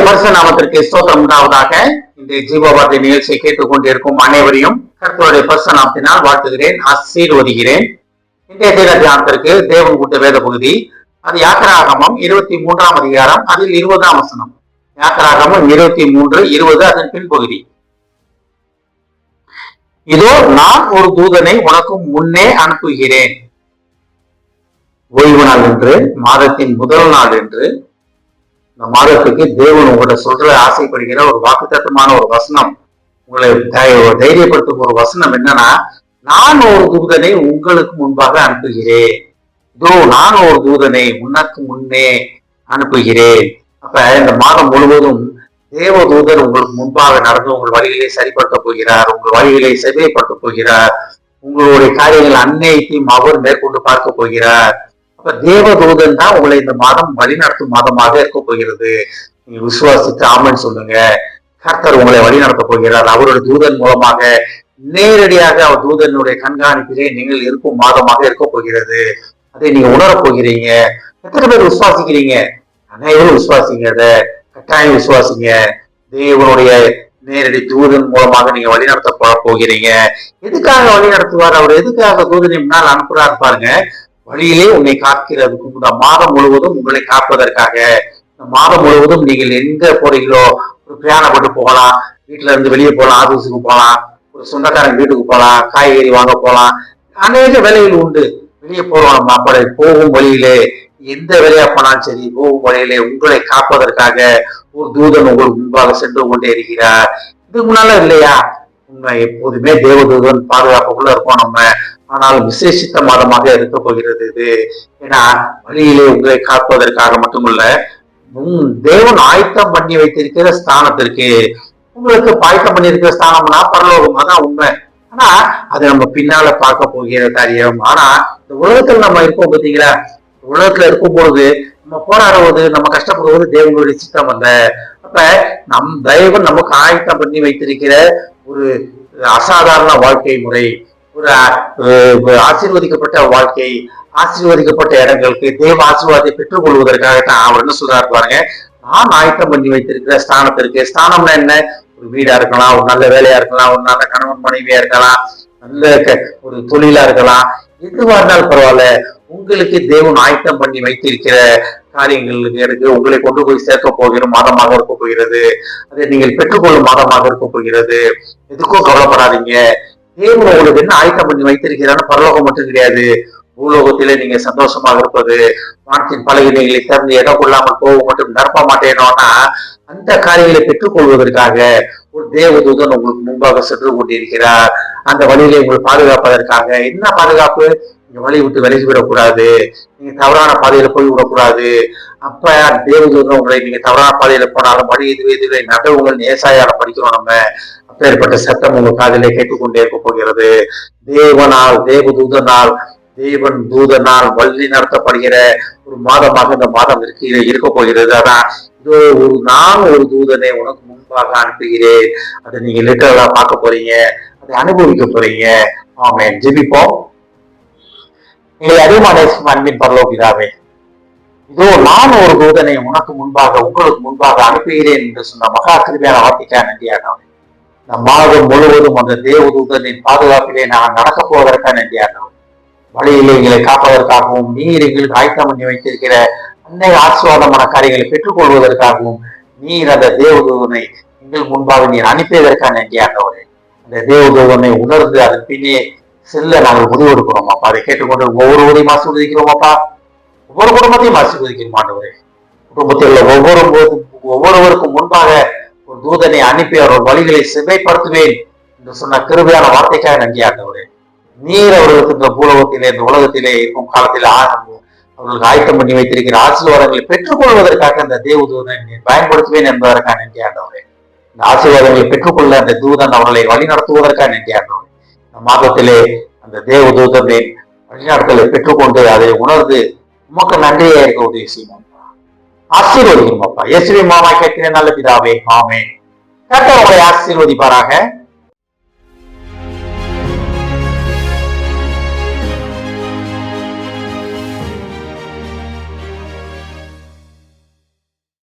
பரிசுத்த நாமத்திற்கு ஸ்தோத்திரம் உண்டாவதாக. இந்த ஜீவவார்த்தை நிகழ்ச்சியை கேட்டுக்கொண்டிருக்கும் அனைவரையும் கர்த்தருடைய பரிசுத்த நாமத்தினால் வாழ்த்துகிறேன், ஆசீர்வதிக்கிறேன். இன்றைய தியானத்திற்கு தேவன் கொடுத்த வேத பகுதி அது யாத்திராகமம் 23ஆம் அதிகாரம், அதில் 20ஆம் வசனம். யாத்திராகமம் 23:20 அதன் பின்பகுதி. இதோ நான் ஒரு தூதனை உனக்கு முன்னே அனுப்புகிறேன். ஓய்வு நாள் என்று, மாதத்தின் முதல் நாள் என்று, இந்த மாதத்துக்கு தேவன் உங்களை சொல்ற ஆசைப்படுகிற ஒரு வாக்குத்தத்தமான ஒரு வசனம், உங்களை தைரியப்படுத்தும் ஒரு வசனம் என்னன்னா, நான் ஒரு தூதனை உங்களுக்கு முன்பாக அனுப்புகிறேன். இதோ நான் ஒரு தூதனை உனக்கு முன்னே அனுப்புகிறேன். அப்ப இந்த மாதம் முழுவதும் தேவதூதர் உங்களுக்கு முன்பாக நடந்து உங்கள் வழிகளை சரிப்படுத்த போகிறார், உங்கள் வழிகளை செவைப்படுத்த போகிறார், உங்களுடைய காரியங்கள் அன்னையத்தையும் அவர் மேற்கொண்டு பார்க்க போகிறார். அப்ப தேவதூதன் தான் உங்களை இந்த மாதம் வழிநடத்தும் மாதமாக இருக்க போகிறது. நீங்க விசுவாசித்து ஆமன் சொல்லுங்க. கர்த்தர் உங்களை வழிநடத்த போகிறார். அவருடைய தூதன் மூலமாக நேரடியாக அவர் தூதனுடைய கண்காணிப்பிலே நீங்கள் இருக்கும் மாதமாக இருக்க போகிறது. அதை நீங்க உணரப் போகிறீங்க. எத்தனை பேர் விசுவாசிக்கிறீங்க? அனைவரும் விசுவாசிங்க. அதை கட்டாயம் விசுவாசிங்க. தேவனுடைய நேரடி தூதன் மூலமாக நீங்க வழிநடத்த போகிறீங்க. எதுக்காக வழி நடத்துவார் அவர்? எதுக்காக தூதனை முன்னால் அனுப்புறாரு பாருங்க. வழியிலே உன்னை காக்கிறதுக்கு, இந்த மாதம் முழுவதும் உங்களை காப்பதற்காக. இந்த மாதம் முழுவதும் நீங்கள் எங்க போறீங்களோ, ஒரு பிரயாணப்பட்டு போகலாம், வீட்டுல இருந்து வெளியே போகலாம், ஆபீஸுக்கு போகலாம், ஒரு சொந்தக்காரங்க வீட்டுக்கு போகலாம், காய்கறி வாங்க போகலாம், அநேக வேலைகள் உண்டு. வெளியே போறோம், அப்படி போகும் வழியிலே எந்த வேலையா போனாலும் சரி, போகும் வழியிலே உங்களை காப்பதற்காக ஒரு தூதன் உங்களுக்கு முன்பாக சென்று கொண்டே இருக்கிறார். இது முன்னால இல்லையா? உண்மை எப்போதுமே தேவதூதன் பாதுகாப்புக்குள்ள இருப்போம் நம்ம. ஆனால் விசேஷித்த மாதமாக இருக்க போகிறது இது. ஏன்னா வழியிலே உங்களை காப்பதற்காக மட்டுமல்ல, தேவன் ஆயத்தம் பண்ணி வைத்திருக்கிற ஸ்தானத்திற்கு, உங்களுக்கு ஆயத்தம் பண்ணி இருக்கிற ஸ்தானம்னா பரலோகம், அதான் உண்மை. ஆனா அது நம்ம பின்னால பார்க்க போகிற காரியம். ஆனா இந்த உலகத்துல நம்ம இருக்கோம் பார்த்தீங்களா, உலகத்துல இருக்கும் பொழுது நம்ம போராடுவது, நம்ம கஷ்டப்படுவது தேவனுடைய சித்தம் அல்ல. அப்ப தேவன் நமக்கு ஆயத்தம் பண்ணி வைத்திருக்கிற ஒரு அசாதாரண வாழ்க்கை முறை, ஒரு ஆசீர்வதிக்கப்பட்ட வாழ்க்கை, ஆசீர்வதிக்கப்பட்ட இடங்களுக்கு தேவ ஆசீர்வாதத்தை பெற்றுக் கொள்வதற்காகத்தான் அவர் என்ன சொல்றாரு பாருங்க. நான் ஆயத்தம் பண்ணி வைத்திருக்கிற ஸ்தானத்திற்கு. ஸ்தானம்னா என்ன? ஒரு வீடா இருக்கலாம், ஒரு நல்ல வேலையா இருக்கலாம், ஒரு நல்ல கணவன் மனைவியா இருக்கலாம், நல்ல ஒரு தொழிலா இருக்கலாம், எதுவா இருந்தாலும் பரவாயில்ல. உங்களுக்கு தேவன் ஆயத்தம் பண்ணி வைத்திருக்கிற காரியங்களுக்கு எனக்கு உங்களை கொண்டு போய் சேர்க்க போகிற மாதமாக இருக்க போகிறது. அதை நீங்கள் பெற்றுக்கொள்ளும் மாதமாக இருக்க போகிறது. எதுக்கும் கவலைப்படாதீங்க. தேவன் உங்களுக்கு என்ன ஆயத்தம் பண்ணி வைத்திருக்கிறான்னு பரலோகம் மட்டும் கிடையாது, பூலோகத்திலே நீங்க சந்தோஷமாக இருப்பது, வானத்தின் பலகீனைகளை திறந்து இடம் கொள்ளாமல் போக மட்டும் நிரப்ப மாட்டேனோன்னா, அந்த காரியங்களை பெற்றுக்கொள்வதற்காக ஒரு தேவதூதன் உங்களுக்கு முன்பாக சென்று கொண்டிருக்கிறார். அந்த வழியில உங்களை பாதுகாப்பதற்காக. என்ன பாதுகாப்பு? நீங்க வழி விட்டு விலகி விடக்கூடாது, நீங்க தவறான பாதையில போய் விடக்கூடாது. அப்ப தேவதூதன் உங்களை, நீங்க தவறான பாதையில போனாலும் வழி இதுவே நகவுங்கள் நேசாயால படிக்கிறோம் நம்ம. அப்பேற்பட்ட சட்டம் உங்க காதிலே கேட்டுக்கொண்டே இருக்க போகிறது. தேவனால், தேவதூதனால், தேவன் தூதனால் வழி நடத்தப்படுகிற ஒரு மாதமாக இந்த மாதம் இருக்க போகிறது. அதான் இதோ நான் ஒரு தூதனை உனக்கு முன்பாக அனுப்புகிறேன். அதை நீங்க லிட்டரலா பார்க்க போறீங்க, அதை அனுபவிக்க போறீங்க. ஆமென். ஜெபிப்போம். எங்களை அதிகமான அன்பின் பரலோக பிதாவே, இதோ நான் ஒரு தூதனை உனக்கு முன்பாக, உங்களுக்கு முன்பாக அனுப்புகிறேன் என்று சொன்ன மகா கிருபையான வார்த்தைக்காக நன்றியானவன். இந்த மாதம் முழுவதும் அந்த தேவதூதனின் பாதுகாப்பிலே நான் நடக்க போவதற்காக நன்றியானவன். வழியிலே எங்களை காப்பதற்காகவும், நீர் எங்களுக்கு ஆயத்தம் பண்ணி வைத்திருக்கிற அன்னைய ஆசீர்வாதமான காரியங்களை பெற்றுக்கொள்வதற்காகவும் நீர் அந்த தேவதூதனை எங்கள் முன்பாக நீர் அனுப்பியதற்காக நன்றியானவரே. அந்த தேவதூதனை உணர்ந்து அதன் பின்னே செல்ல நாங்கள் முடிவு எடுக்கிறோம் அப்பா. அதை கேட்டுக்கொண்டு ஒவ்வொருவரையும் ஆசீர்வதிக்கிறோம் அப்பா. ஒவ்வொரு குடும்பத்தையும் ஆசீர்வதிக்கிறோம் ஆண்டவரே. குடும்பத்தில் உள்ள ஒவ்வொருவருக்கும் முன்பாக ஒரு தூதனை அனுப்பி அவர்கள் வழிகளை செவைப்படுத்துவேன் என்று சொன்ன கிருபையான வார்த்தைக்காக நன்றி ஆண்டவரே. நீர் அவர்களுக்கு இந்த பூலோகத்திலே, இந்த உலகத்திலே இருக்கும் காலத்தில் அவர்களுக்கு ஆயத்தம் பண்ணி வைத்திருக்கிற ஆசீர்வாதங்களை பெற்றுக்கொள்வதற்காக அந்த தேவதூதனை பயன்படுத்துவேன் என்பதற்காக நன்றி ஆண்டவரே. இந்த ஆசீர்வாதங்களை பெற்றுக்கொள்ள அந்த தூதன் அவர்களை வழி நடத்துவதற்காக நன்றி ஆண்டவரே. இந்த மாதத்திலே அந்த தேவதூதனின் வழிநடத்தலை பெற்றுக்கொண்டு அதை உணர்ந்து உமக்கு நன்றியா இருக்க உதவி செய்யும். ஆசீர்வதிக்கும் அப்பா. இயேசுவின் மூலமாய் கேட்கிறேன் நல்ல பிதாவே. ஆமென். கர்த்தர் உங்களை ஆசீர்வதிப்பாராக.